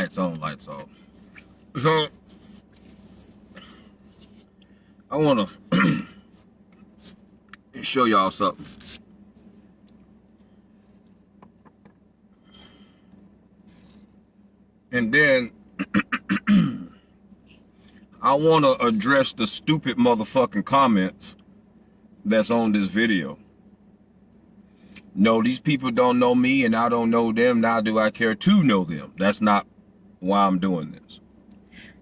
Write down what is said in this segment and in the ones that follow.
lights on, lights off. So, I want to show y'all something. And then I want to address the stupid motherfucking comments that's on this video. No, these people don't know me and I don't know them. Now do I care to know them? That's not why I'm doing this.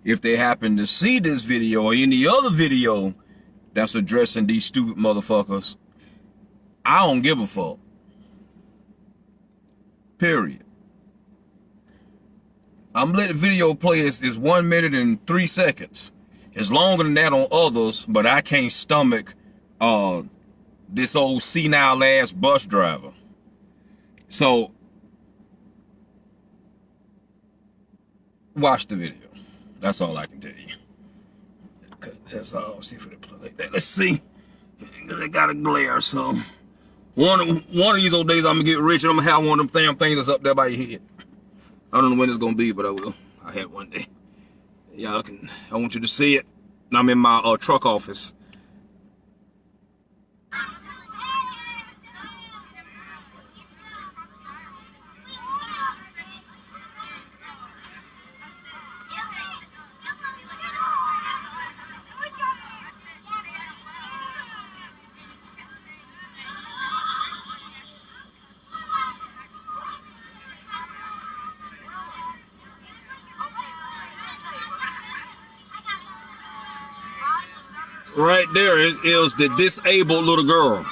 If they happen to see this video or any other video that's addressing these stupid motherfuckers, I don't give a fuck. Period. I'm letting the video play is 1 minute and 3 seconds. It's longer than that on others, but I can't stomach this old senile ass bus driver. So watch the video. That's all I can tell you. That's all. Let's see if it play like that. Let's see. They got a glare, so one of these old days I'm gonna get rich and I'm gonna have one of them damn things that's up there by your head. I don't know when it's gonna be, but I will. I had one day. Y'all can. I want you to see it. I'm in my truck office. Right there is the disabled little girl.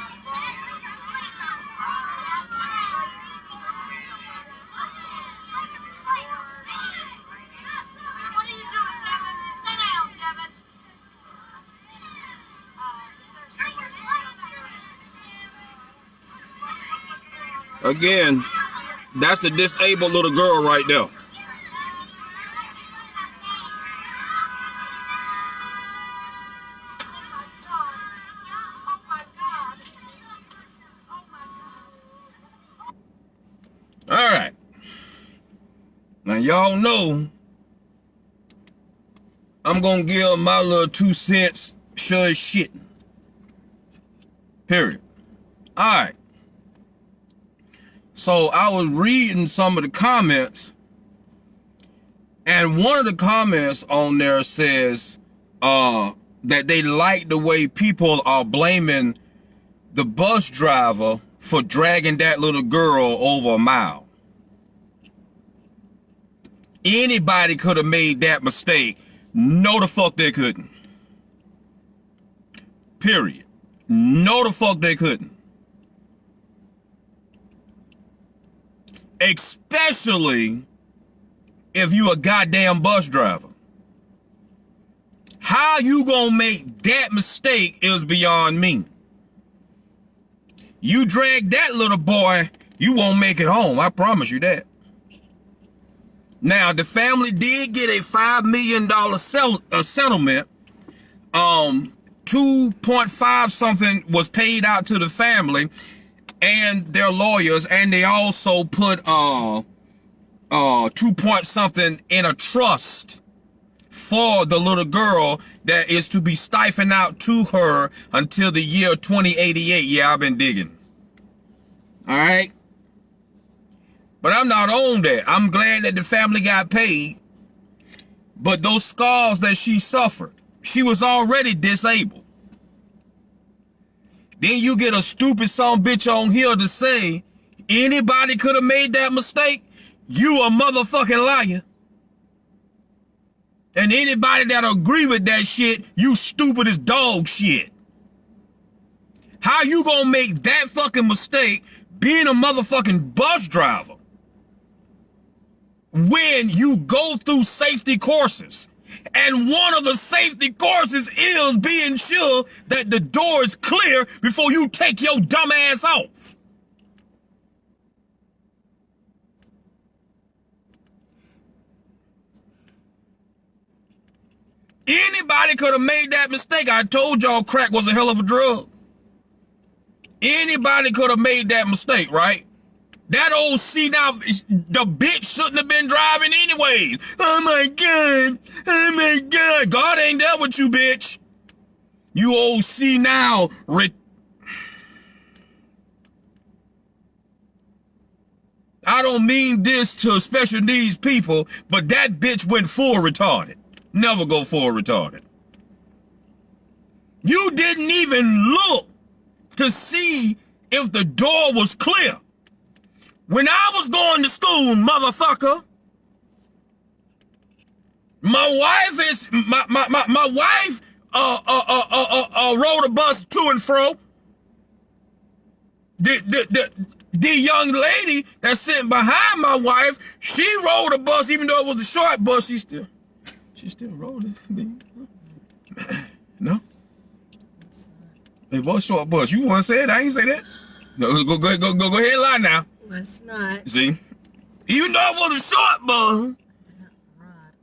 Again, that's the disabled little girl right there. All right. Now, y'all know I'm going to give my little 2 cents sure as shit. Period. All right. So I was reading some of the comments, and one of the comments on there says that they like the way people are blaming the bus driver for dragging that little girl over a mile. Anybody could have made that mistake. No, the fuck they couldn't. Period. No, the fuck they couldn't. Especially if you a goddamn bus driver. How you gonna make that mistake is beyond me. You drag that little boy, you won't make it home. I promise you that. Now, the family did get a $5 million settlement. 2.5 something was paid out to the family and their lawyers, and they also put 2 point something in a trust for the little girl that is to be stifled out to her until the year 2088. Yeah, I've been digging. All right. But I'm not on that. I'm glad that the family got paid. But those scars that she suffered, she was already disabled. Then you get a stupid son bitch on here to say anybody could have made that mistake. You a motherfucking liar. And anybody that agree with that shit, you stupid as dog shit. How you gonna make that fucking mistake being a motherfucking bus driver when you go through safety courses? And one of the safety courses is being sure that the door is clear before you take your dumb ass off. Anybody could have made that mistake. I told y'all crack was a hell of a drug. Anybody could have made that mistake, right? That old senile, the bitch shouldn't have been driving anyways. Oh my God. Oh my God. God ain't there with you, bitch. You old senile. I don't mean this to special needs people, but that bitch went full retarded. Never go full retarded. You didn't even look to see if the door was clear. When I was going to school, motherfucker, my wife rode a bus to and fro. The young lady that's sitting behind my wife, she rode a bus, even though it was a short bus. She still rode it. No, it was a short bus. You want to say it? I ain't say that. No, go ahead, lie now. It's not. See, even though it was a short bus.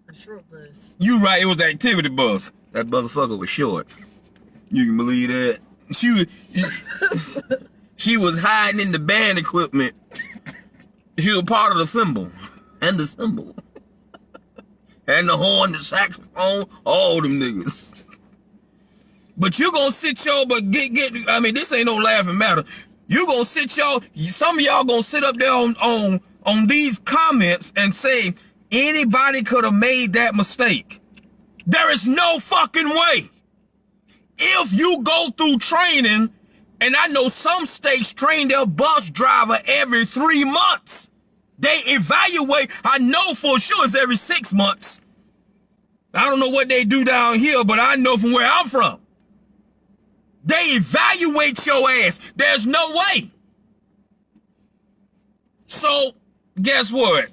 A short bus. You right, it was the activity bus. That motherfucker was short. You can believe that. She was hiding in the band equipment. She was part of the cymbal and the cymbal and the horn, the saxophone, all them niggas. But you gonna sit I mean, this ain't no laughing matter. You gonna sit some of y'all gonna sit up there on these comments and say anybody could have made that mistake. There is no fucking way. If you go through training, and I know some states train their bus driver every 3 months. They evaluate, I know for sure it's every 6 months. I don't know what they do down here, but I know from where I'm from. They evaluate your ass. There's no way. So, guess what?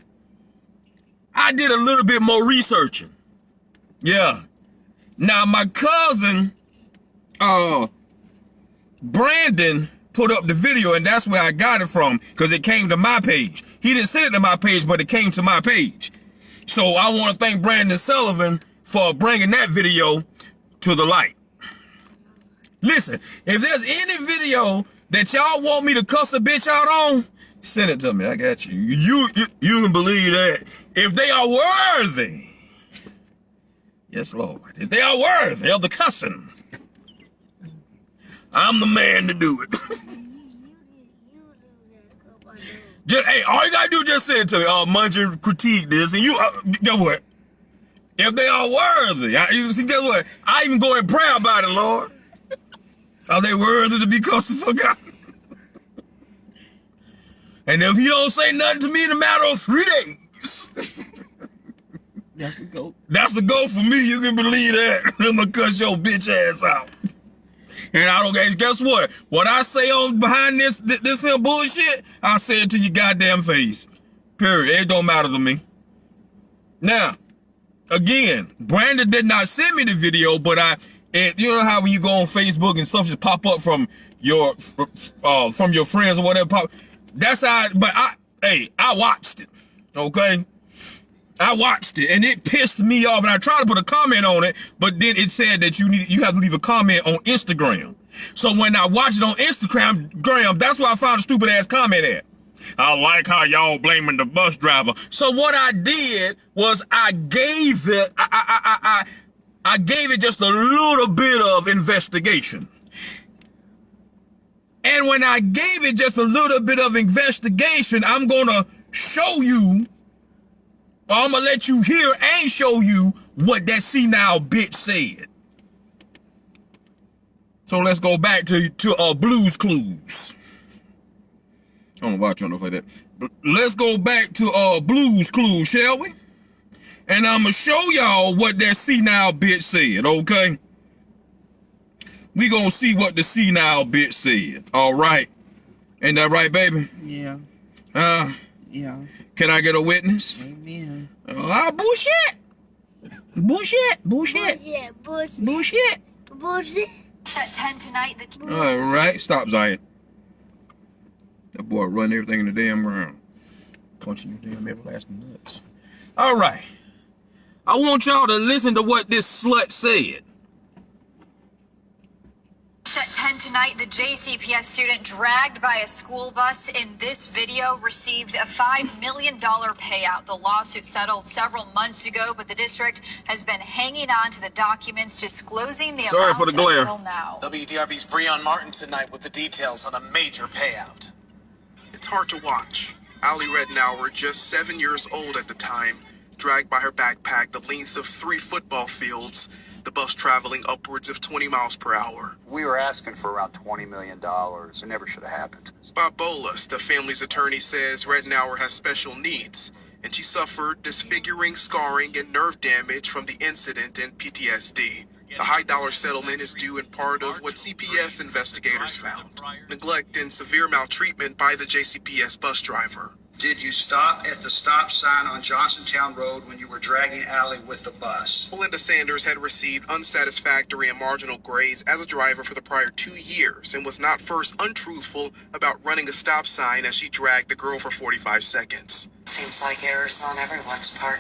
I did a little bit more researching. Yeah. Now, my cousin, Brandon put up the video, and that's where I got it from, because it came to my page. He didn't send it to my page, but it came to my page. So I want to thank Brandon Sullivan for bringing that video to the light. Listen, if there's any video that y'all want me to cuss a bitch out on, send it to me. I got you. You can believe that. If they are worthy, yes, Lord, if they are worthy of the cussing, I'm the man to do it. Just, hey, all you gotta do is just say it to me. Munching critique this, and you, guess what? If they are worthy, guess what? I even go and pray about it, Lord. Are they worthy to be cussed the fuck out? And if he don't say nothing to me in a matter of 3 days, that's a go. That's a go for me. You can believe that. I'm gonna cuss your bitch ass out. And I don't guess what? What I say on behind this here bullshit, I say it to your goddamn face. Period. It don't matter to me. Now, again, Brandon did not send me the video, but you know how when you go on Facebook and stuff just pop up from your friends or whatever. That's how. But I watched it. Okay. I watched it and it pissed me off, and I tried to put a comment on it, but then it said that you have to leave a comment on Instagram. So when I watched it on Instagram, that's why I found a stupid ass comment at. I like how y'all blaming the bus driver. So what I did was I gave it just a little bit of investigation. And when I gave it just a little bit of investigation, I'm gonna show you, or I'm gonna let you hear and show you what that senile bitch said. So let's go back to Blue's Clues. I don't know why I'm trying to play that. But let's go back to Blue's Clues, shall we? And I'm gonna show y'all what that senile bitch said, okay? We gonna see what the senile bitch said, all right? Ain't that right, baby? Yeah. Yeah. Can I get a witness? Amen. Bullshit. Bullshit. Bullshit. Bullshit. Bullshit. Bullshit. Bullshit. At 10 tonight. All right, stop, Zion. That boy run everything in the damn ground. Punching your damn everlasting nuts. All right. I want y'all to listen to what this slut said. At 10 tonight, the JCPS student dragged by a school bus in this video received a $5 million payout. The lawsuit settled several months ago, but the district has been hanging on to the documents disclosing the amount for the glare. until now. WDRB's Breon Martin tonight with the details on a major payout. It's hard to watch. Allie Rednauer, just 7 years old at the time, dragged by her backpack the length of 3 football fields, the bus traveling upwards of 20 miles per hour. We were asking for around $20 million. It never should have happened. Bob Bolas, the family's attorney, says Rednauer has special needs, and she suffered disfiguring, scarring, and nerve damage from the incident and PTSD. The high-dollar settlement is due in part of what CPS investigators found: neglect and severe maltreatment by the JCPS bus driver. Did you stop at the stop sign on Johnsontown Road when you were dragging Allie with the bus? Melinda Sanders had received unsatisfactory and marginal grades as a driver for the prior 2 years and was not first untruthful about running a stop sign as she dragged the girl for 45 seconds. Seems like errors on everyone's part,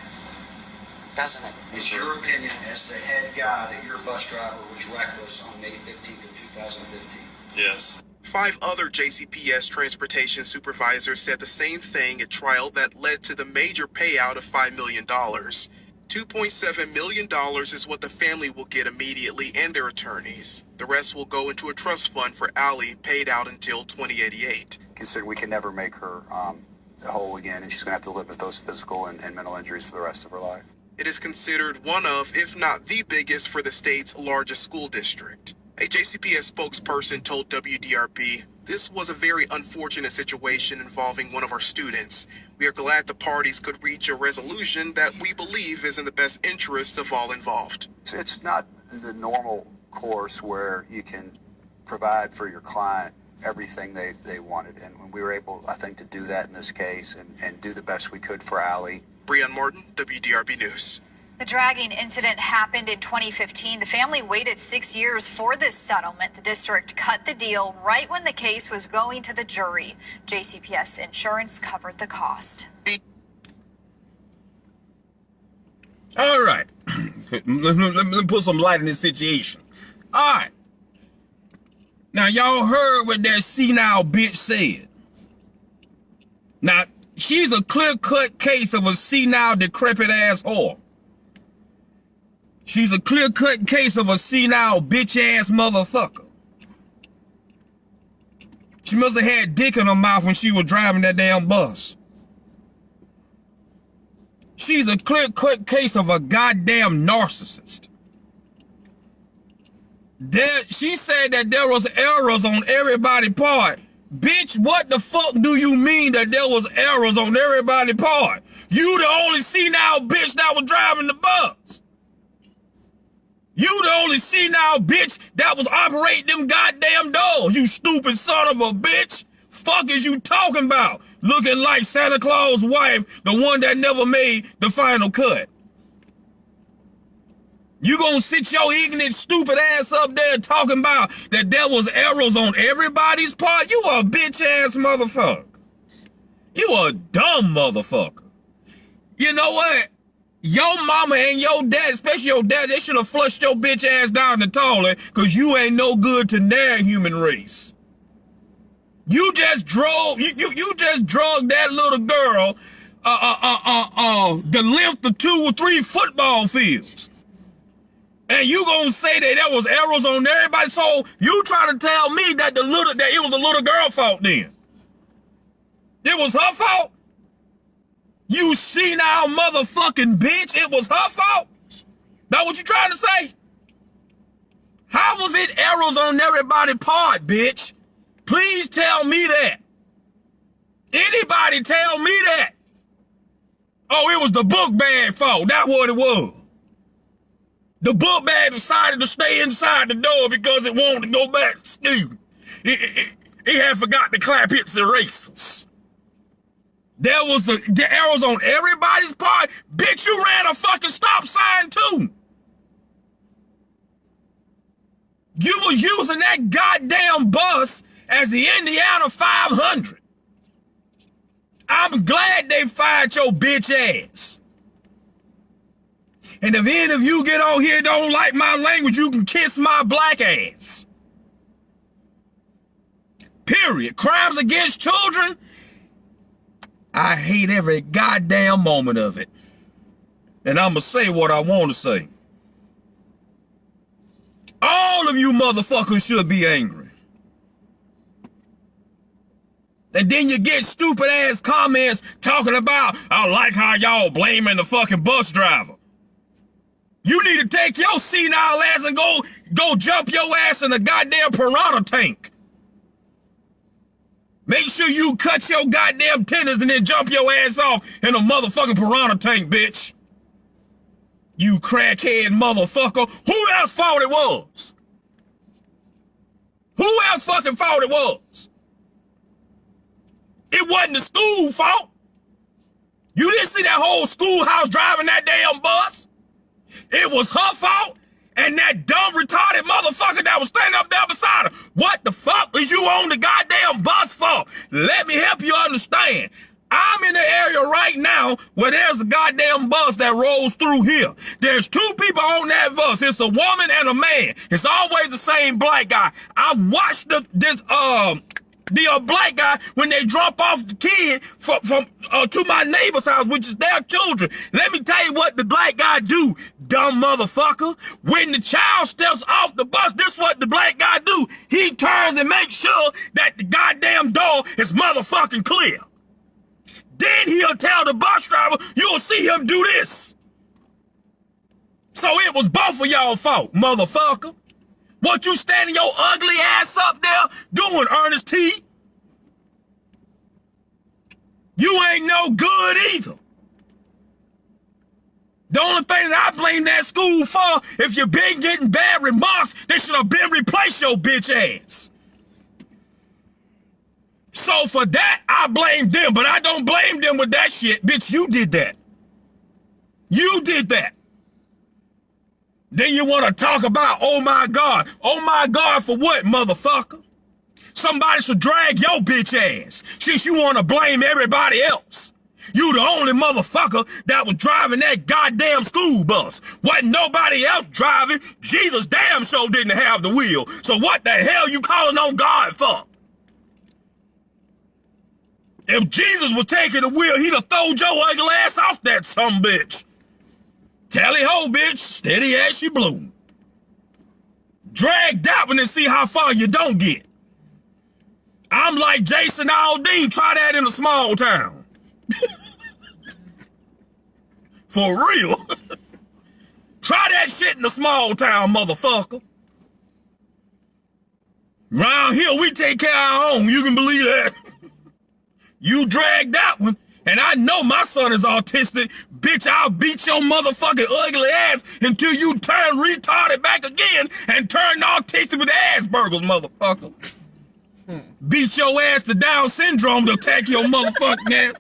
doesn't it? It's your opinion as the head guy that your bus driver was reckless on May 15th of 2015? Yes. 5 other JCPS transportation supervisors said the same thing at trial that led to the major payout of $5 million. $2.7 million is what the family will get immediately and their attorneys. The rest will go into a trust fund for Allie, paid out until 2088. Consider we can never make her whole again, and she's going to have to live with those physical and mental injuries for the rest of her life. It is considered one of, if not the biggest, for the state's largest school district. A JCPS spokesperson told WDRB, "This was a very unfortunate situation involving one of our students. We are glad the parties could reach a resolution that we believe is in the best interest of all involved." It's not the normal course where you can provide for your client everything they wanted, and we were able, I think, to do that in this case and do the best we could for Allie. Breon Martin, WDRB News. The dragging incident happened in 2015. The family waited 6 years for this settlement. The district cut the deal right when the case was going to the jury. JCPS insurance covered the cost. All right. let me put some light in this situation. All right. Now, y'all heard what that senile bitch said. Now, she's a clear-cut case of a senile, decrepit-ass whore. She's a clear-cut case of a senile, bitch-ass motherfucker. She must have had dick in her mouth when she was driving that damn bus. She's a clear-cut case of a goddamn narcissist. She said that there was errors on everybody's part. Bitch, what the fuck do you mean that there was errors on everybody's part? You the only senile bitch that was driving the bus. You the only senile bitch that was operating them goddamn doors, you stupid son of a bitch. Fuck is you talking about? Looking like Santa Claus' wife, the one that never made the final cut. You gonna sit your ignorant, stupid ass up there talking about that there was errors on everybody's part? You a bitch-ass motherfucker. You a dumb motherfucker. You know what? Your mama and your dad, especially your dad, they should have flushed your bitch ass down the toilet because you ain't no good to their human race. You just drove, you just drugged that little girl the length of 2 or 3 football fields. And you gonna say that there was errors on everybody? So you trying to tell me that it was the little girl fault then? It was her fault? You senile motherfucking bitch, it was her fault? That what you trying to say? How was it errors on everybody's part, bitch? Please tell me that. Anybody tell me that. Oh, it was the book bag fault. That's what it was. The book bag decided to stay inside the door because it wanted to go back to school. It had forgot to clap its erasers. There was the arrows on everybody's part. Bitch, you ran a fucking stop sign too. You were using that goddamn bus as the Indiana 500. I'm glad they fired your bitch ass. And if any of you get on here don't like my language, you can kiss my black ass. Period. Crimes against children, I hate every goddamn moment of it. And I'ma say what I want to say. All of you motherfuckers should be angry. And then you get stupid ass comments talking about, I like how y'all blaming the fucking bus driver. You need to take your senile ass and go jump your ass in a goddamn piranha tank. Make sure you cut your goddamn tendons and then jump your ass off in a motherfucking piranha tank, bitch. You crackhead motherfucker. Who else thought it was? Who else fucking thought it was? It wasn't the school fault. You didn't see that whole schoolhouse driving that damn bus? It was her fault and that dumb retarded motherfucker that was standing up there beside her. What the fuck is you on the goddamn bus for? Let me help you understand. I'm in the area right now where there's a goddamn bus that rolls through here. There's two people on that bus. It's a woman and a man. It's always the same black guy. I watched the black guy when they drop off the kid from to my neighbor's house, which is their children. Let me tell you what the black guy do, dumb motherfucker. When the child steps off the bus, this is what the black guy do. He turns and makes sure that the goddamn door is motherfucking clear. Then he'll tell the bus driver, you'll see him do this. So it was both of y'all fault, motherfucker. What you standing your ugly ass up there doing, Ernest T? You ain't no good either. The only thing that I blame that school for, if you've been getting bad remarks, they should have been replaced your bitch ass. So for that, I blame them, but I don't blame them with that shit. Bitch, you did that. You did that. Then you want to talk about, oh my God for what, motherfucker? Somebody should drag your bitch ass since you want to blame everybody else. You the only motherfucker that was driving that goddamn school bus. Wasn't nobody else driving. Jesus damn sure didn't have the wheel. So what the hell you calling on God for? If Jesus was taking the wheel, he'd have thrown your ugly ass off that sumbitch. Tally ho, bitch, steady as she blew. Drag that one and see how far you don't get. I'm like Jason Aldean, try that in a small town. For real. Try that shit in a small town, motherfucker. Around here, we take care of our own, you can believe that. You drag that one, and I know my son is autistic. Bitch, I'll beat your motherfucking ugly ass until you turn retarded back again and turn autistic with Asperger's, motherfucker. Beat your ass to Down syndrome to attack your motherfucking ass.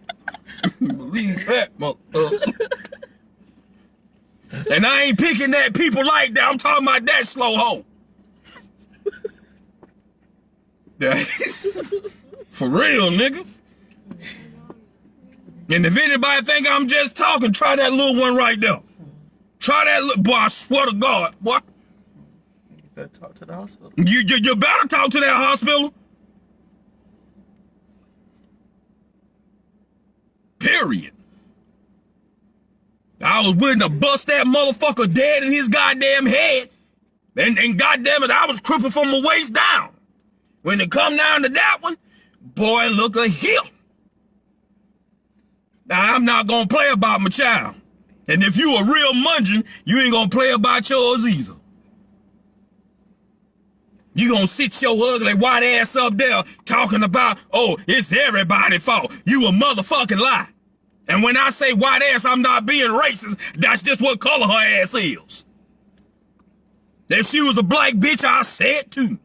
Believe that, motherfucker. And I ain't picking at people like that. I'm talking about that slow hoe. For real, nigga. And if anybody think I'm just talking, try that little one right there. Try that little, boy, I swear to God, boy. You better talk to the hospital. You better talk to that hospital. Period. I was willing to bust that motherfucker dead in his goddamn head. And goddamn it, I was crippled from the waist down. When it come down to that one, boy, look a here. Now, I'm not gonna play about my child. And if you a real mungin, you ain't gonna play about yours either. You gonna sit your ugly white ass up there talking about, oh, it's everybody's fault. You a motherfucking lie. And when I say white ass, I'm not being racist. That's just what color her ass is. If she was a black bitch, I'd say it too.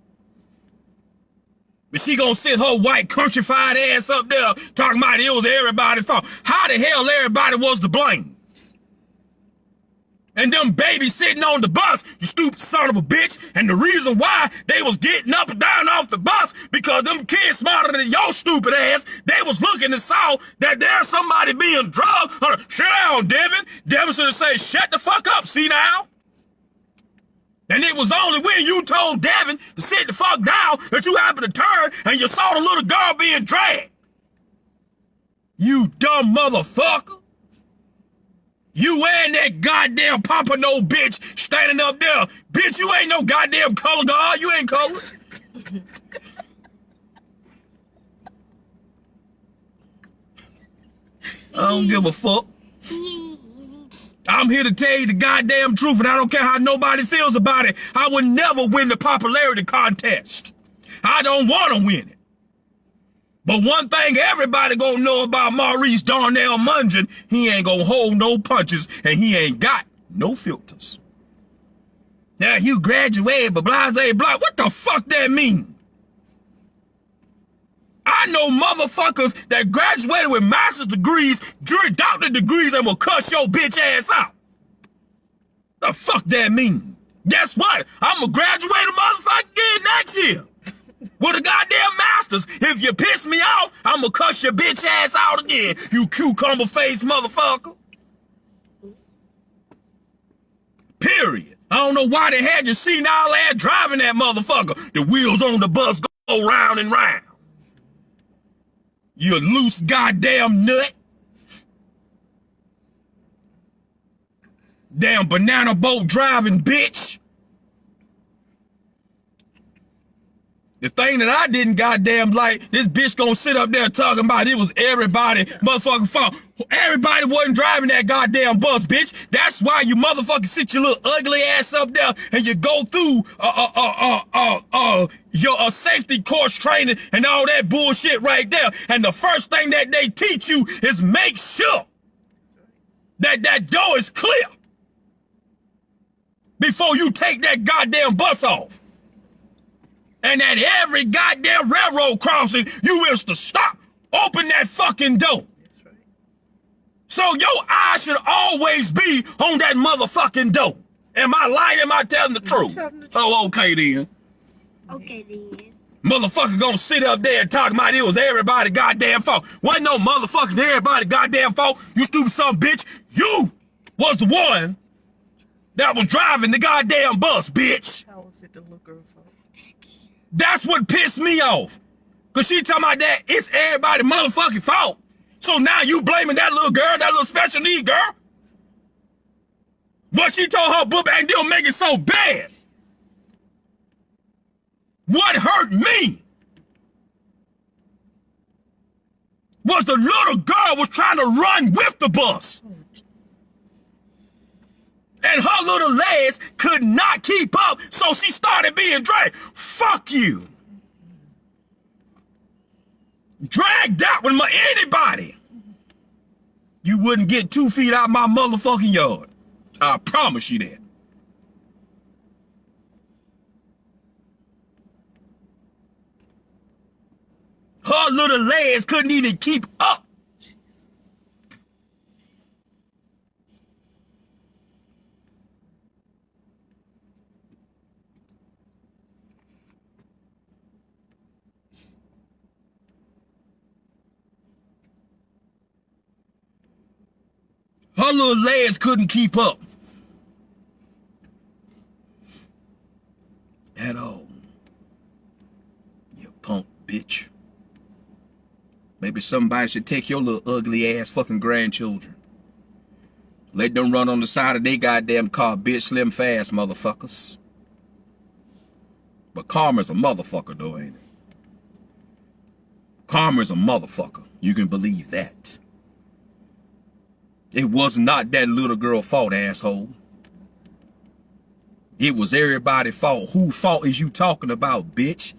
But she gonna sit her white countrified ass up there talking about it was everybody's fault. How the hell everybody was to blame? And them babies sitting on the bus, you stupid son of a bitch. And the reason why they was getting up and down off the bus, because them kids smarter than your stupid ass, they was looking and saw that there's somebody being drugged. Shut down, Devin. Devin should have said, shut the fuck up, see now? And it was only when you told Devin to sit the fuck down that you happened to turn and you saw the little girl being dragged. You dumb motherfucker. You and that goddamn pompano bitch standing up there. Bitch, you ain't no goddamn color guard. You ain't color. I don't give a fuck. I'm here to tell you the goddamn truth, and I don't care how nobody feels about it. I would never win the popularity contest. I don't want to win it. But one thing everybody gonna know about Maurice Darnell Mungin, he ain't gonna hold no punches, and he ain't got no filters. Now, you graduated, but blase blah. What the fuck that mean? I know motherfuckers that graduated with master's degrees, doctorate degrees, and will cuss your bitch ass out. The fuck that mean? Guess what? I'm a graduated motherfucker again next year. With a goddamn master's. If you piss me off, I'm gonna cuss your bitch ass out again, you cucumber face motherfucker. Period. I don't know why they had you senile ass driving that motherfucker. The wheels on the bus go round and round. You loose goddamn nut. Damn banana boat driving bitch. The thing that I didn't goddamn like, this bitch gonna sit up there talking about it was everybody motherfucking fault. Everybody wasn't driving that goddamn bus, bitch. That's why you motherfucking sit your little ugly ass up there and you go through your safety course training and all that bullshit right there. And the first thing that they teach you is make sure that that door is clear before you take that goddamn bus off. And at every goddamn railroad crossing, you is to stop, open that fucking door. That's right. So your eyes should always be on that motherfucking door. Am I lying? Am I telling the truth? Telling the truth. Oh, okay then. Okay then. Motherfucker gonna sit up there and talk about it was everybody goddamn fault. Wasn't no motherfucking everybody goddamn fault. You stupid son of a bitch. You was the one that was driving the goddamn bus, bitch. How was it the little girl fault? That's what pissed me off. Cause she talking about that it's everybody motherfucking fault. So now you blaming that little girl, that little special need girl? What she told her book and they'll make it so bad. What hurt me was the little girl was trying to run with the bus. And her little legs could not keep up, so she started being dragged. Fuck you. Dragged out with anybody. You wouldn't get 2 feet out my motherfucking yard. I promise you that. Her little legs couldn't even keep up. Her little legs couldn't keep up. At all. You punk bitch. Maybe somebody should take your little ugly ass fucking grandchildren. Let them run on the side of their goddamn car, bitch, slim fast, motherfuckers. But karma's a motherfucker though, ain't it? Karma's a motherfucker. You can believe that. It was not that little girl's fault, asshole. It was everybody's fault. Whose fault is you talking about, bitch?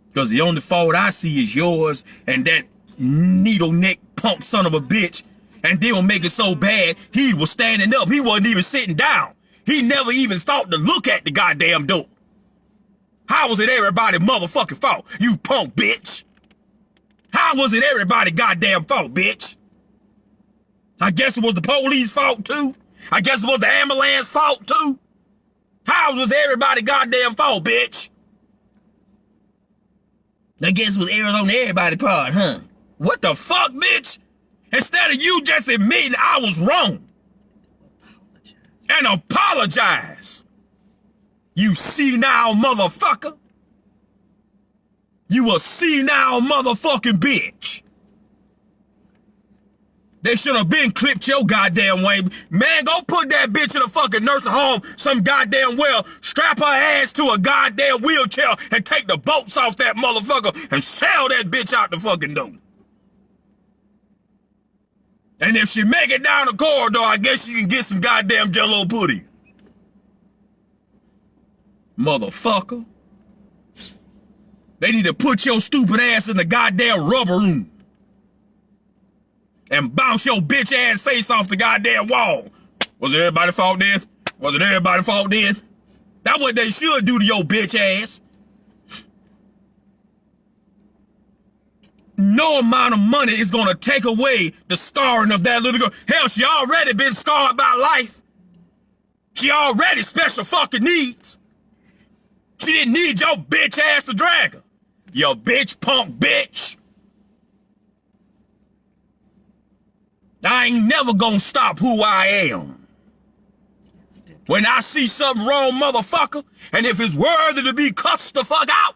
Because the only fault I see is yours and that needle neck punk son of a bitch. And they'll make it so bad, he was standing up. He wasn't even sitting down. He never even thought to look at the goddamn door. How was it everybody's motherfucking fault, you punk bitch? How was it everybody's goddamn fault, bitch? I guess it was the police fault too. I guess it was the ambulance fault too. How was everybody goddamn fault, bitch? I guess it was errors on everybody's part, huh? What the fuck, bitch? Instead of you just admitting I was wrong. Apologize. And apologize. You senile motherfucker. You a senile motherfucking bitch. They should have been clipped your goddamn way. Man, go put that bitch in a fucking nursing home some goddamn well. Strap her ass to a goddamn wheelchair and take the bolts off that motherfucker and sell that bitch out the fucking door. And if she make it down the corridor, I guess she can get some goddamn Jell-O pudding. Motherfucker. They need to put your stupid ass in the goddamn rubber room and bounce your bitch ass face off the goddamn wall. Was it everybody's fault then? Was it everybody's fault then? That's what they should do to your bitch ass. No amount of money is gonna take away the scarring of that little girl. Hell, she already been scarred by life. She already special fucking needs. She didn't need your bitch ass to drag her. You bitch punk bitch. I ain't never gonna stop who I am. When I see something wrong, motherfucker, and if it's worthy to be cussed the fuck out,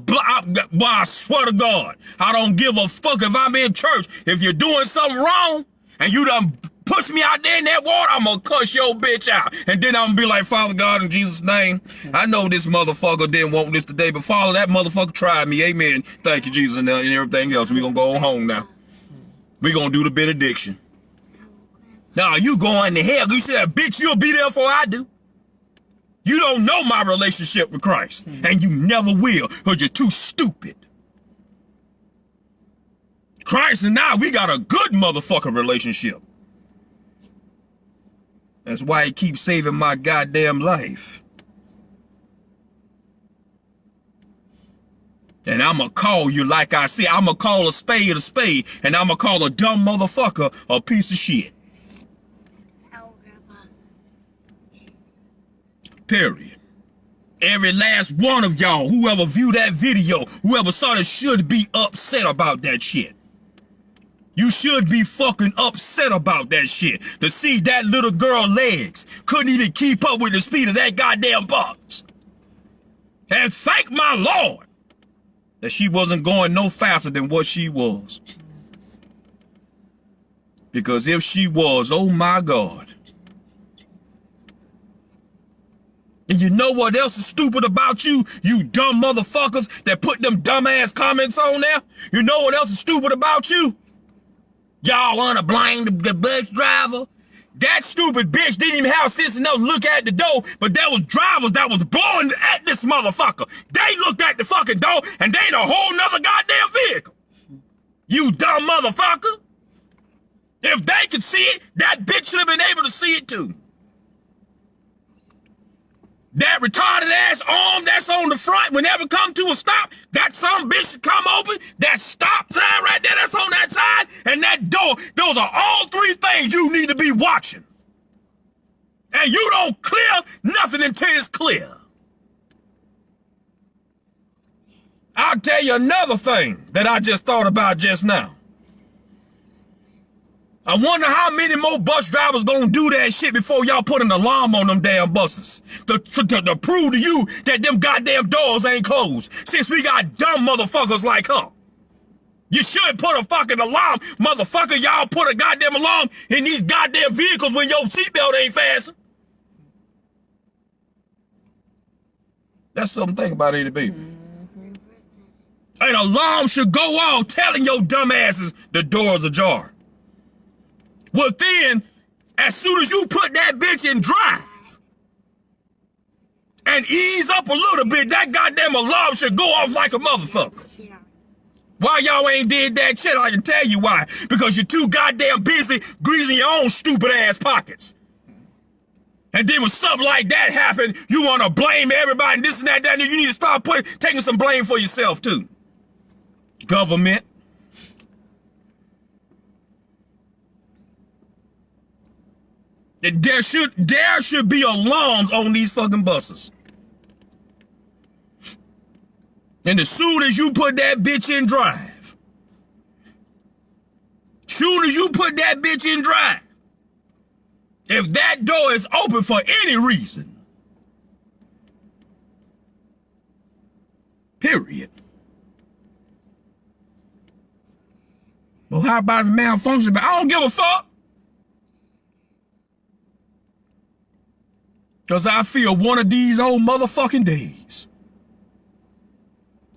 boy, I swear to God, I don't give a fuck if I'm in church. If you're doing something wrong and you done push me out there in that water, I'm gonna cuss your bitch out. And then I'm gonna be like, Father God, in Jesus' name, I know this motherfucker didn't want this today, but Father, that motherfucker tried me. Amen. Thank you, Jesus, and everything else. We gonna go home now. We gonna do the benediction. Now, you going to hell. You said, bitch, you'll be there before I do. You don't know my relationship with Christ, and you never will, because you're too stupid. Christ and I, we got a good motherfucking relationship. That's why he keeps saving my goddamn life. And I'ma call you like I said. I'ma call a spade, and I'ma call a dumb motherfucker a piece of shit. Period. Every last one of y'all, whoever viewed that video, whoever saw it, should be upset about that shit. You should be fucking upset about that shit. To see that little girl legs couldn't even keep up with the speed of that goddamn bus. And thank my Lord that she wasn't going no faster than what she was. Because if she was, oh my God. And you know what else is stupid about you, you dumb motherfuckers that put them dumbass comments on there? You know what else is stupid about you? Y'all wanna blame the bus driver? That stupid bitch didn't even have sense enough to look at the door, but there was drivers that was blowing at this motherfucker. They looked at the fucking door, and they in a whole nother goddamn vehicle. You dumb motherfucker. If they could see it, that bitch should have been able to see it too. That retarded ass arm that's on the front, whenever come to a stop, that some bitch should come open, that stop sign right there that's on that side, and that door. Those are all three things you need to be watching. And you don't clear nothing until it's clear. I'll tell you another thing that I just thought about just now. I wonder how many more bus drivers gonna do that shit before y'all put an alarm on them damn buses to prove to you that them goddamn doors ain't closed, since we got dumb motherfuckers like her. You should put a fucking alarm, motherfucker. Y'all put a goddamn alarm in these goddamn vehicles when your seatbelt ain't fastened. That's something to think about, ain't it, baby? An alarm should go off telling your dumb asses the door's ajar. Well then, as soon as you put that bitch in drive and ease up a little bit, that goddamn alarm should go off like a motherfucker. Why y'all ain't did that shit? I can tell you why. Because you're too goddamn busy greasing your own stupid ass pockets. And then when something like that happen, you want to blame everybody and this and that, and you need to start taking some blame for yourself too. Government. There should be alarms on these fucking buses. And as soon as you put that bitch in drive, if that door is open for any reason, Period. Well, how about the malfunction? But I don't give a fuck. Because I feel one of these old motherfucking days.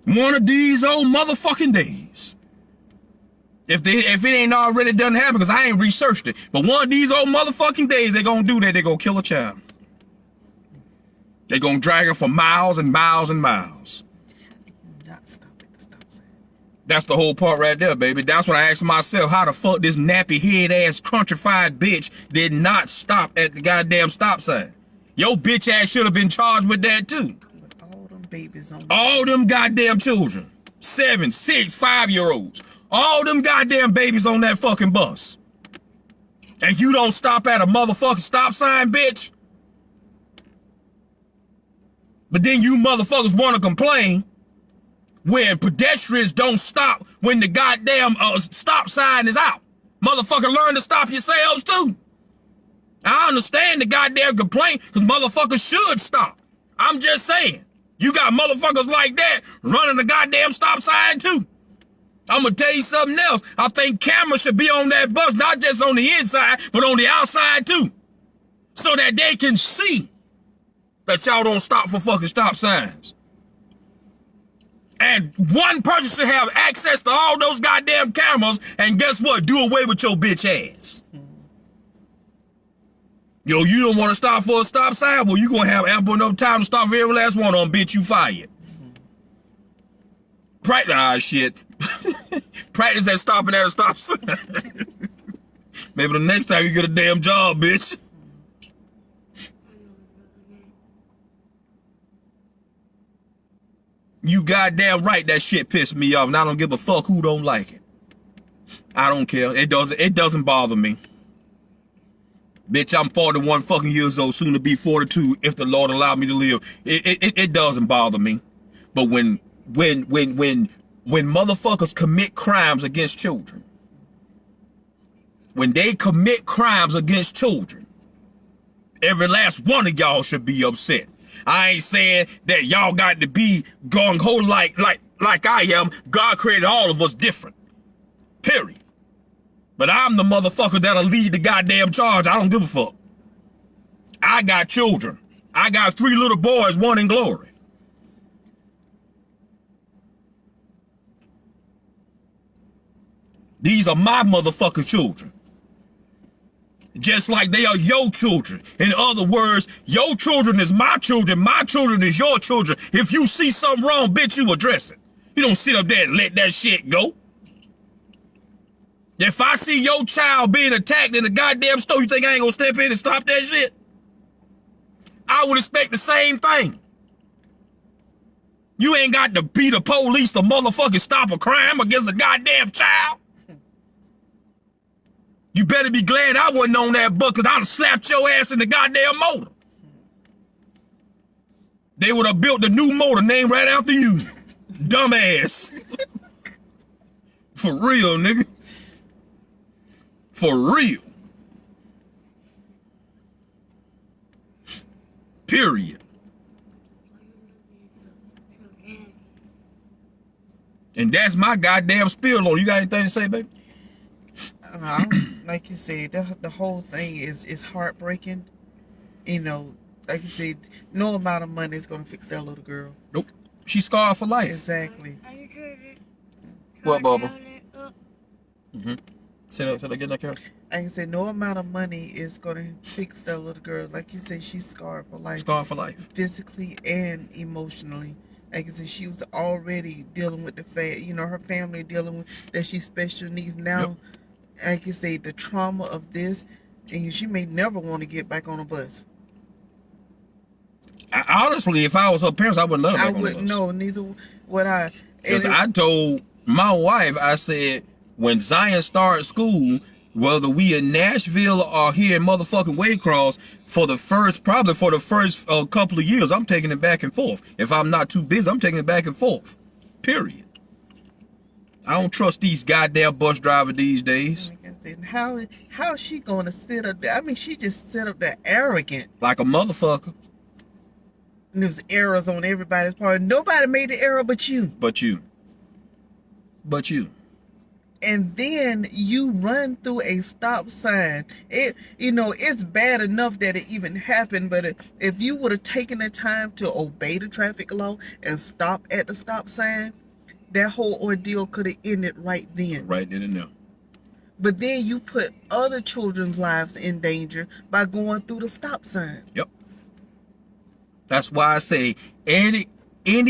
One of these old motherfucking days. If it ain't already done happen, because I ain't researched it. But one of these old motherfucking days, they're going to do that. They're going to kill a child. They're going to drag her for miles and miles and miles. Not stop at the stop sign. That's the whole part right there, baby. That's what I asked myself. How the fuck this nappy head ass crunchified bitch did not stop at the goddamn stop sign? Your bitch ass should have been charged with that too. With all them babies on. All them goddamn children. 7, 6, 5-year-olds. All them goddamn babies on that fucking bus. And you don't stop at a motherfucking stop sign, bitch? But then you motherfuckers want to complain when pedestrians don't stop when the goddamn stop sign is out. Motherfucker, learn to stop yourselves too. I understand the goddamn complaint because motherfuckers should stop. I'm just saying. You got motherfuckers like that running the goddamn stop sign too. I'm going to tell you something else. I think cameras should be on that bus, not just on the inside, but on the outside too. So that they can see that y'all don't stop for fucking stop signs. And one person should have access to all those goddamn cameras, and guess what? Do away with your bitch ass. Yo, you don't want to stop for a stop sign? Well, you going to have ample enough time to stop for every last one on, bitch, you fired. Practice, shit. Practice that stopping at a stop sign. Maybe the next time you get a damn job, bitch. You goddamn right that shit pissed me off, and I don't give a fuck who don't like it. I don't care. It doesn't bother me. Bitch, I'm 41 fucking years old, soon to be 42 if the Lord allowed me to live. It doesn't bother me. But when motherfuckers commit crimes against children, when they commit crimes against children, every last one of y'all should be upset. I ain't saying that y'all got to be going whole like I am. God created all of us different. Period. But I'm the motherfucker that'll lead the goddamn charge. I don't give a fuck. I got children. I got 3 little boys, 1 in glory. These are my motherfucking children. Just like they are your children. In other words, your children is my children is your children. If you see something wrong, bitch, you address it. You don't sit up there and let that shit go. If I see your child being attacked in the goddamn store, you think I ain't gonna step in and stop that shit? I would expect the same thing. You ain't got to be the police to motherfucking stop a crime against a goddamn child. You better be glad I wasn't on that bus, because I'd have slapped your ass in the goddamn motor. They would have built the new motor named right after you. Dumbass. For real, nigga. For real. Period. And that's my goddamn spill on. You got anything to say, baby? Like you said, the whole thing is heartbreaking. You know, like you said, no amount of money is gonna fix that little girl. Nope. She's scarred for life. Exactly. What, Bubba? Say that again, that Carol. Like I said, no amount of money is gonna fix that little girl. Like you said, she's scarred for life. Scarred for life. Physically and emotionally. Like I said, she was already dealing with her family dealing with that she's special needs. Now, like you say, the trauma of this, and she may never want to get back on a bus. Honestly, if I was her parents, I wouldn't let her back on the bus. I wouldn't know, neither would I. Because I told my wife, I said, when Zion starts school, whether we in Nashville or here in motherfucking Waycross, probably for the first couple of years, I'm taking it back and forth. If I'm not too busy, I'm taking it back and forth. Period. I don't trust these goddamn bus drivers these days. Like I said, how is she gonna sit up there? I mean, she just sit up there arrogant. Like a motherfucker. And there's errors on everybody's part. Nobody made the error but you. But you. But you. And then you run through a stop sign. It's bad enough that it even happened, but if you would have taken the time to obey the traffic law and stop at the stop sign, that whole ordeal could have ended right then. Right then and there. But then you put other children's lives in danger by going through the stop sign. Yep. That's why I say any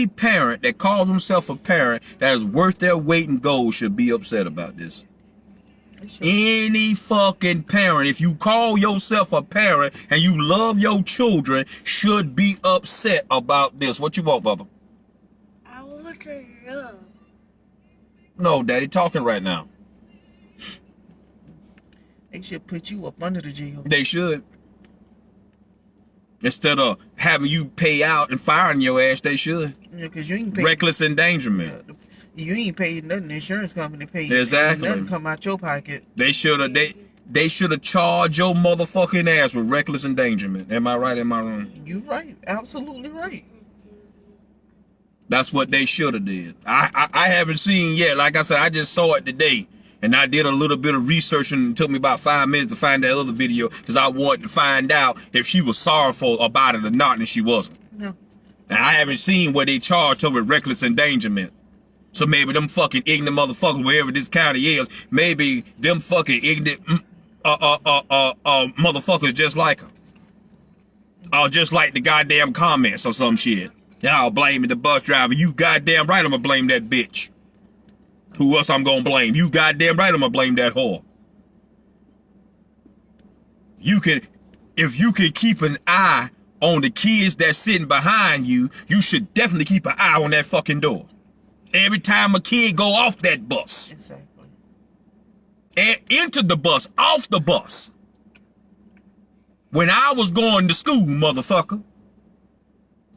parent that calls himself a parent that is worth their weight in gold should be upset about this. Any fucking parent, if you call yourself a parent and you love your children, should be upset about this. What you want, Bubba? I want to know. No, Daddy talking right now. They should put you up under the jail. They should. Instead of having you pay out and firing your ass, they should. Yeah, because you ain't paid. Reckless endangerment. Yeah, you ain't paid nothing. The insurance company paid. Exactly. Nothing come out your pocket. They should have. They should have charged your motherfucking ass with reckless endangerment. Am I right? Am I wrong? You right. Absolutely right. That's what they should have did. I haven't seen yet. Like I said, I just saw it today. And I did a little bit of research and it took me about 5 minutes to find that other video because I wanted to find out if she was sorrowful about it or not, and she wasn't. No. And I haven't seen where they charged her with reckless endangerment. So maybe them fucking ignorant motherfuckers, wherever this county is, maybe them fucking ignorant motherfuckers just like her. Or just like the goddamn comments or some shit. Y'all blaming the bus driver. You goddamn right I'm gonna blame that bitch. Who else I'm gonna blame? You goddamn right I'm gonna blame that whore. If you can keep an eye on the kids that's sitting behind you, you should definitely keep an eye on that fucking door. Every time a kid go off that bus. Exactly. And into the bus, off the bus. When I was going to school, motherfucker,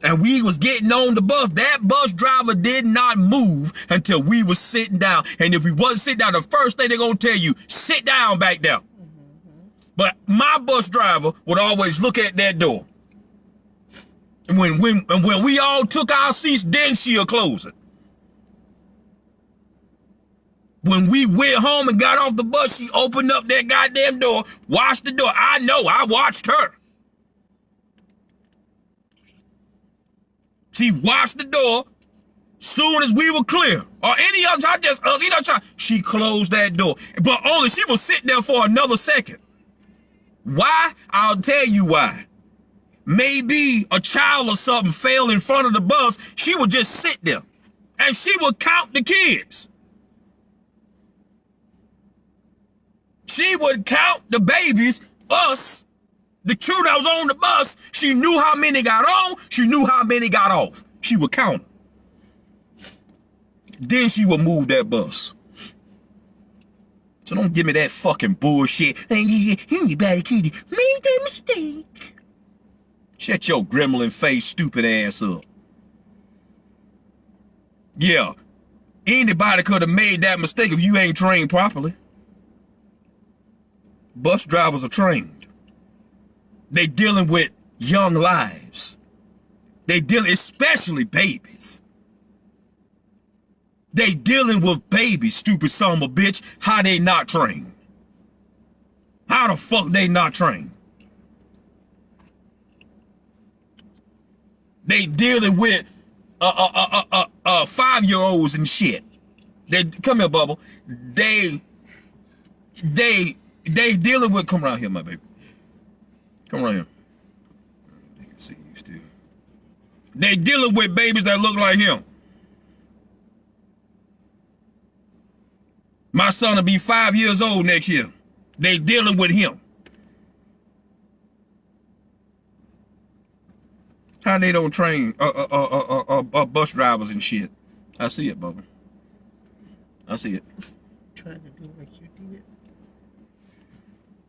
and we was getting on the bus, that bus driver did not move until we was sitting down. And if we wasn't sitting down, the first thing they're going to tell you, sit down back there. But my bus driver would always look at that door. And when we all took our seats, then she'll close it. When we went home and got off the bus, she opened up that goddamn door, watched the door. I know, I watched her. She watched the door soon as we were clear. Or any other time, just us, time, she closed that door. But only she was sitting there for another second. Why? I'll tell you why. Maybe a child or something fell in front of the bus. She would just sit there. And she would count the kids. She would count the babies, us, the children that was on the bus. She knew how many got on. She knew how many got off. She would count them. Then she would move that bus. So don't give me that fucking bullshit. Anybody could have made that mistake. Shut your gremlin face stupid ass up. Yeah, anybody could have made that mistake if you ain't trained properly. Bus drivers are trained. They dealing with young lives. They dealing, especially babies. They dealing with babies, stupid son of a bitch. How they not trained? How the fuck they not trained? They dealing with 5-year-olds and shit. They come here, Bubba. They dealing with, come around here, my baby. Come around here. They can see you still. They dealing with babies that look like him. My son will be 5 years old next year. They dealing with him. How they don't train bus drivers and shit. I see it, Bubba. I see it. Trying to do like you did.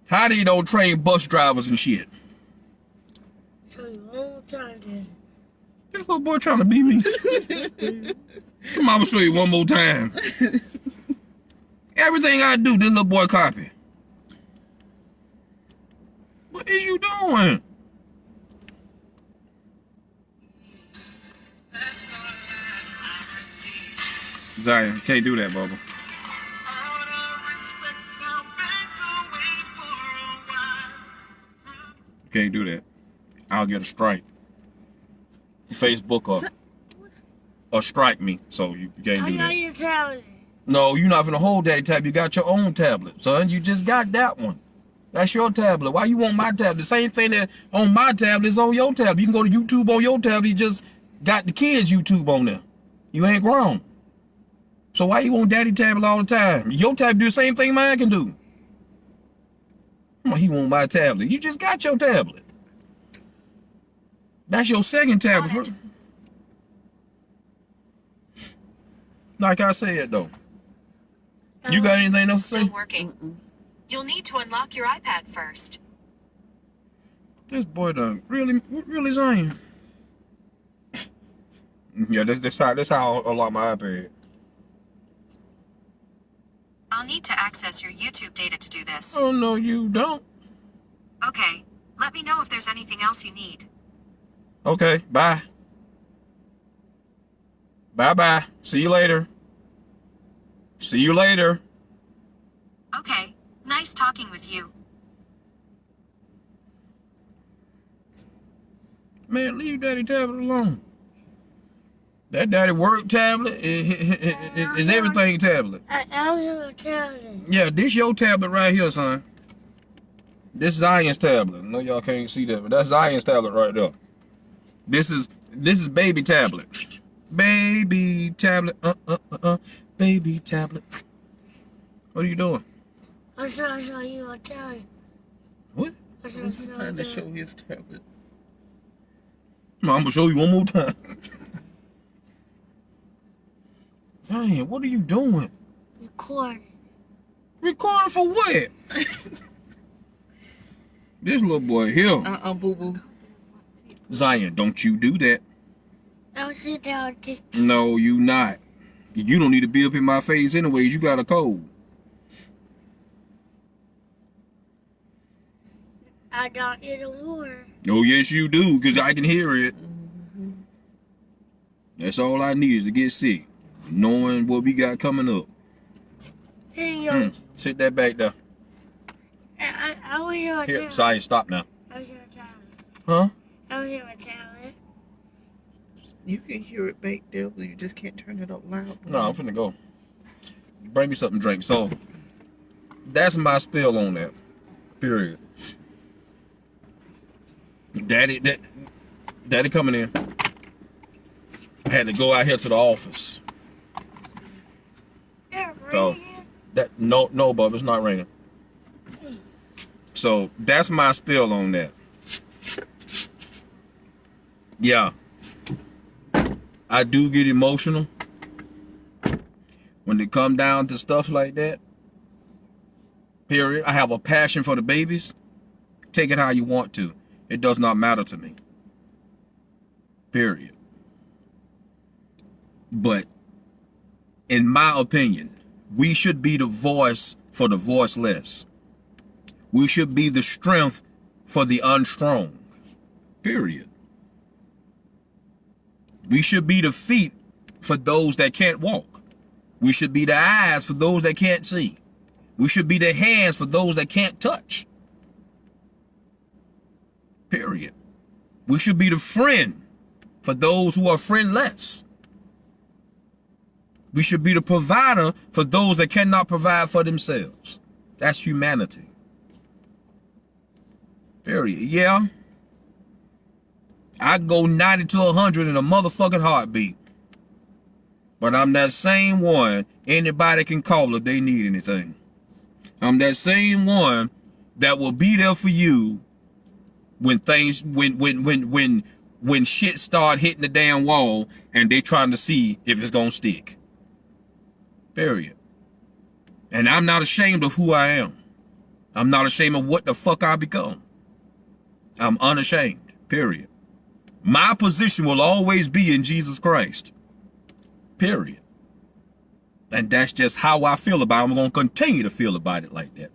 How they don't train bus drivers and shit? Show you one more time, then. This little boy trying to beat me. Come on, I'm gonna show you one more time. Everything I do, this little boy copy. What is you doing? Zion, can't do that, Bubba. Can't do that. I'll get a strike. Facebook or strike me, so you can't do that. Your tablet. No, you're not gonna hold that tablet. You got your own tablet, son. You just got that one. That's your tablet. Why you want my tablet? The same thing that on my tablet is on your tablet. You can go to YouTube on your tablet. You just got the kids' YouTube on there. You ain't grown. So why you want daddy tablet all the time? Your tablet do the same thing mine can do. He want my tablet. You just got your tablet. That's your second tablet. Like I said, though. You got anything else to say? Still working. You'll need to unlock your iPad first. This boy done really Zion. Yeah, that's how I unlock my iPad. I'll need to access your YouTube data to do this. Oh no, you don't. Okay, let me know if there's anything else you need. Okay, bye. Bye-bye. See you later. See you later. Okay, nice talking with you. Man, leave daddy tablet alone. That daddy work tablet is everything tablet. I don't have a tablet. Yeah, this your tablet right here, son. This Zion's tablet. I know y'all can't see that, but that's Zion's tablet right there. This is baby tablet. Baby tablet. Baby tablet. What are you doing? I'm trying to show you a tablet. What? I'm Trying to show his tablet. I'm gonna show you one more time. Zion, what are you doing? Recording. Recording for what? This little boy here. Boo boo. Zion, don't you do that. I'll sit down. No, you not. You don't need to be up in my face anyways. You got a cold. I don't anymore. Oh, yes, you do, because I can hear it. That's all I need is to get sick. Knowing what we got coming up. Hey, Sit that back there. I will hear a Here, tablet. Zion, stop now. I will hear a tablet. Huh? I will hear a tablet. You can hear it back there, but you just can't turn it up loud. No, I'm finna go. Bring me something to drink. So, that's my spill on that. Period. Daddy coming in. I had to go out here to the office. Yeah, So no, Bub, it's not raining. So that's my spill on that. Yeah, I do get emotional when it come down to stuff like that. Period. I have a passion for the babies. Take it how you want to. It does not matter to me. Period. But in my opinion, we should be the voice for the voiceless. We should be the strength for the unstrong. Period. We should be the feet for those that can't walk. We should be the eyes for those that can't see. We should be the hands for those that can't touch. Period. We should be the friend for those who are friendless. We should be the provider for those that cannot provide for themselves. That's humanity. Period. Yeah. I go 90 to 100 in a motherfucking heartbeat. But I'm that same one anybody can call if they need anything. I'm that same one that will be there for you when things, when shit start hitting the damn wall and they trying to see if it's gonna stick. Period. And I'm not ashamed of who I am. I'm not ashamed of what the fuck I become. I'm unashamed. Period. My position will always be in Jesus Christ. Period. And that's just how I feel about it. I'm going to continue to feel about it like that.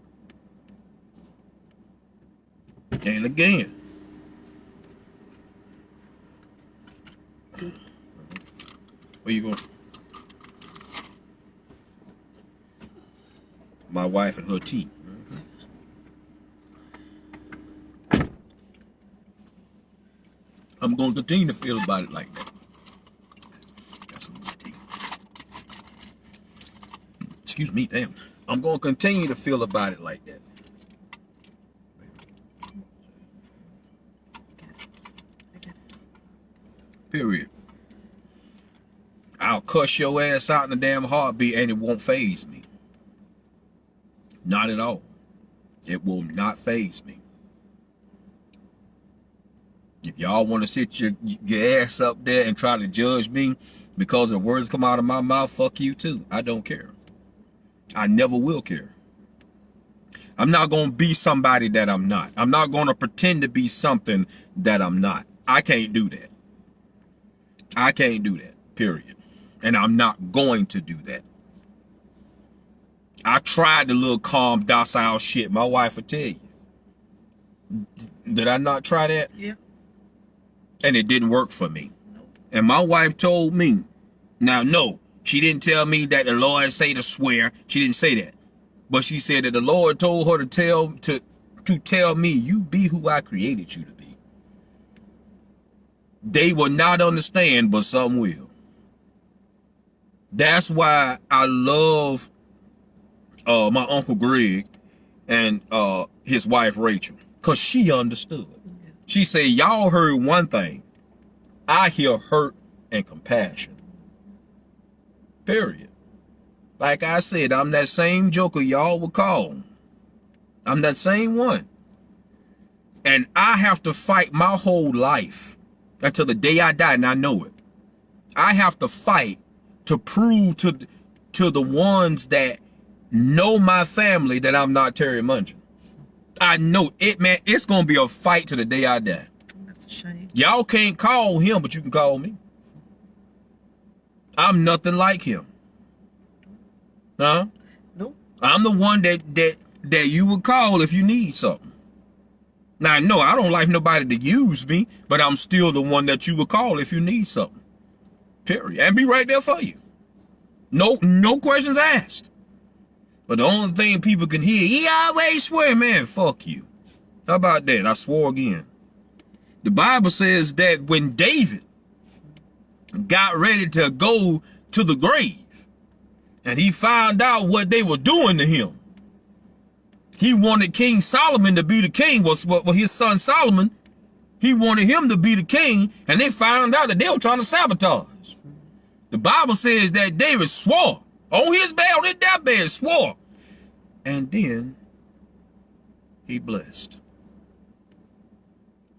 And again, where you going? My wife and her tea. I'm going to continue to feel about it like that. Got some good tea. Excuse me, damn. I'm going to continue to feel about it like that. Period. I'll cuss your ass out in a damn heartbeat and it won't faze me. Not at all. It will not faze me. If y'all want to sit your ass up there and try to judge me because the words come out of my mouth, fuck you too. I don't care. I never will care. I'm not going to be somebody that I'm not. I'm not going to pretend to be something that I'm not. I can't do that. I can't do that, period. And I'm not going to do that. I tried the little calm, docile shit. My wife would tell you. Did I not try that? Yeah. And it didn't work for me. And my wife told me, now no, she didn't tell me that the Lord say to swear. She didn't say that. But she said that the Lord told her to tell me, you be who I created you to be. They will not understand, but some will. That's why I love my Uncle Greg and his wife Rachel, because she understood. She said, y'all heard one thing. I hear hurt and compassion. Period. Like I said, I'm that same joker y'all would call. I'm that same one. And I have to fight my whole life until the day I die, and I know it. I have to fight to prove to the ones that know my family that I'm not Terry Mungeon. I know it, man. It's going to be a fight to the day I die. That's a shame. Y'all can't call him, but you can call me. I'm nothing like him. Huh? Nope. I'm the one that you would call if you need something. Now, no, I don't like nobody to use me, but I'm still the one that you would call if you need something. Period. And be right there for you. No questions asked. But the only thing people can hear, he always swear, man, fuck you. How about that? I swore again. The Bible says that when David got ready to go to the grave and he found out what they were doing to him, he wanted King Solomon to be the king. Well, his son Solomon, he wanted him to be the king, and they found out that they were trying to sabotage. The Bible says that David swore on his bed, on his deathbed, swore. And then he blessed.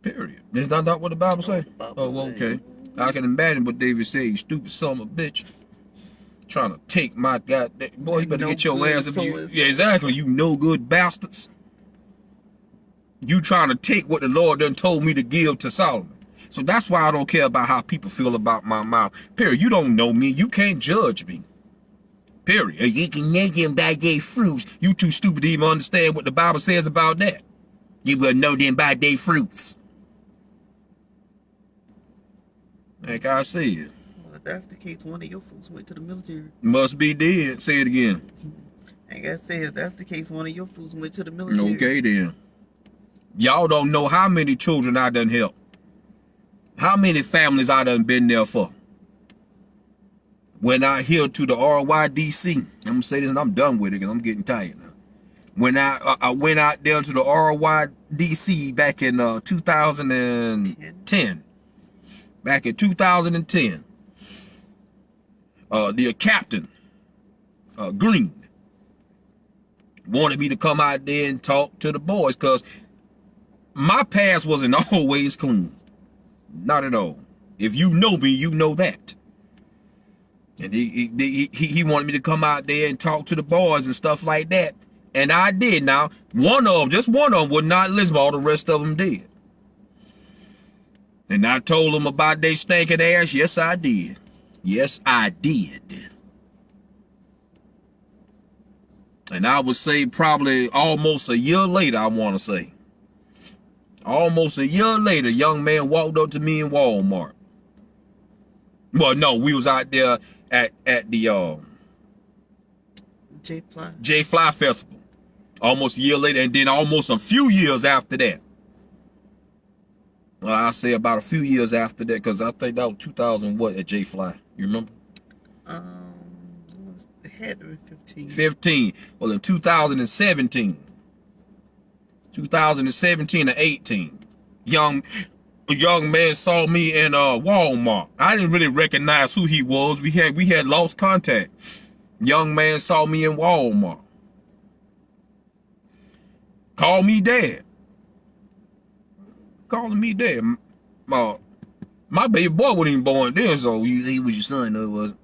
Period. Is that not what the Bible says? Oh, okay. I can imagine what David said, you stupid son of a bitch. Trying to take my goddamn... Boy, you better get your ass... Yeah, exactly. You no good bastards. You trying to take what the Lord done told me to give to Solomon. So that's why I don't care about how people feel about my mouth. Period. You don't know me. You can't judge me. Period. You can make them by their fruits. You too stupid to even understand what the Bible says about that. You will know them by their fruits. Like I said. Well, if that's the case, one of your folks went to the military. Must be dead. Say it again. Like I said, if that's the case, one of your folks went to the military. Okay then. Y'all don't know how many children I done helped. How many families I done been there for. Went out here to the RYDC. I'm gonna say this and I'm done with it because I'm getting tired now. When I went out there to the RYDC back in 2010. Back in 2010. The captain, Green, wanted me to come out there and talk to the boys because my past wasn't always clean. Not at all. If you know me, you know that. And he wanted me to come out there and talk to the boys and stuff like that. And I did. Now, just one of them would not listen, but all the rest of them did. And I told them about their stinking ass. Yes, I did. Yes, I did. And I would say probably almost a year later, I want to say. Almost a year later, a young man walked up to me in Walmart. Well, no, we was out there at the J Fly Festival. Almost a year later, and then almost a few years after that. Well, I say about a few years after that, because I think that was 2000 what at J Fly. You remember? It had to be 15. 15. Well, in 2017 to 18, a young man saw me in Walmart. I didn't really recognize who he was. We had lost contact. Young man saw me in Walmart. Called me dad. Calling me dad. My baby boy wasn't even born then, so he was your son, no, it wasn't.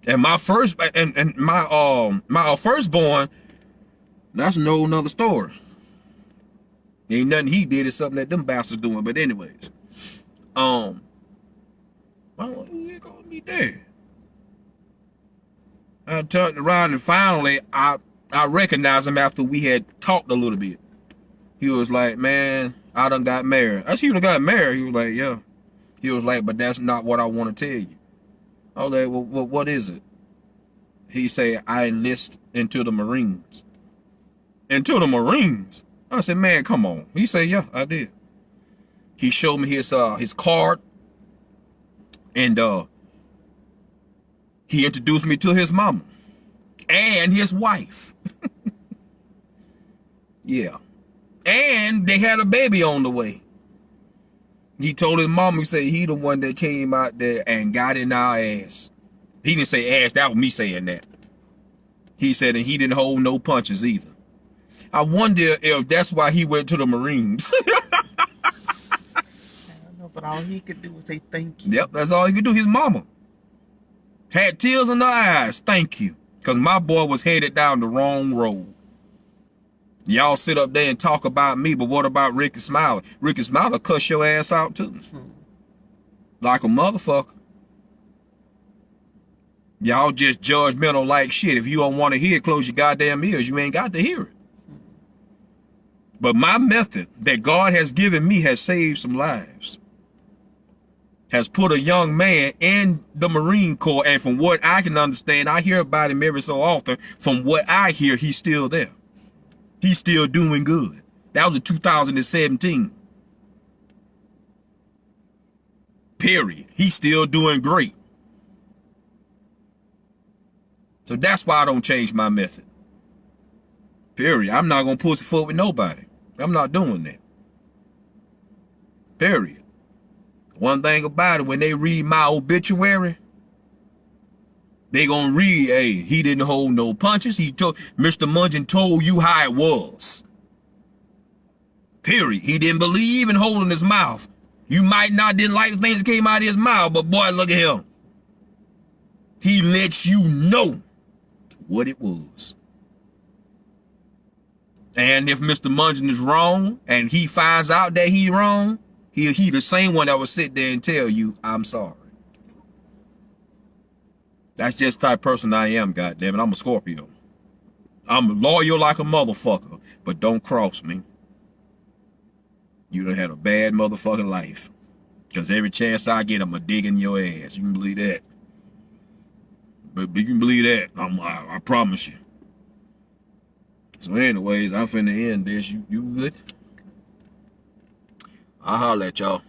And my first and my firstborn, that's no another story. Ain't nothing he did, it's something that them bastards doing. But anyways, he called me dad. I turned around and finally I recognized him after we had talked a little bit. He was like, man, I done got married. I see you done got married. He was like, yeah. He was like, but that's not what I want to tell you. I was like, well, what is it? He said, I enlist into the Marines. Into the Marines? I said, man, come on. He said, yeah, I did. He showed me his card. And he introduced me to his mama. And his wife. Yeah. And they had a baby on the way. He told his mama, he said he the one that came out there and got in our ass. He didn't say ass, that was me saying that. He said, and he didn't hold no punches either. I wonder if that's why he went to the Marines. I don't know, but all he could do was say thank you. Yep, that's all he could do. His mama had tears in her eyes. Thank you. Because my boy was headed down the wrong road. Y'all sit up there and talk about me, but what about Ricky Smiley? Ricky Smiley cuss your ass out too. Like a motherfucker. Y'all just judgmental like shit. If you don't want to hear it, close your goddamn ears. You ain't got to hear it. But my method that God has given me has saved some lives. Has put a young man in the Marine Corps. And from what I can understand, I hear about him every so often. From what I hear, he's still there. He's still doing good. That was in 2017. Period. He's still doing great. So that's why I don't change my method. Period. I'm not going to pussyfoot with nobody. I'm not doing that. Period. One thing about it, when they read my obituary, they gonna read, hey, he didn't hold no punches. He told Mr. Mungeon told you how it was. Period. He didn't believe in holding his mouth. You might not didn't like the things that came out of his mouth, but boy, look at him. He lets you know what it was. And if Mr. Mungeon is wrong and he finds out that he wrong, he the same one that will sit there and tell you, I'm sorry. That's just the type of person I am, goddammit. I'm a Scorpio. I'm loyal like a motherfucker, but don't cross me. You done had a bad motherfucking life. Because every chance I get, I'm a dig in your ass. You can believe that. But you can believe that. I promise you. So anyways, I'm finna end this. You good? I'll holler at y'all.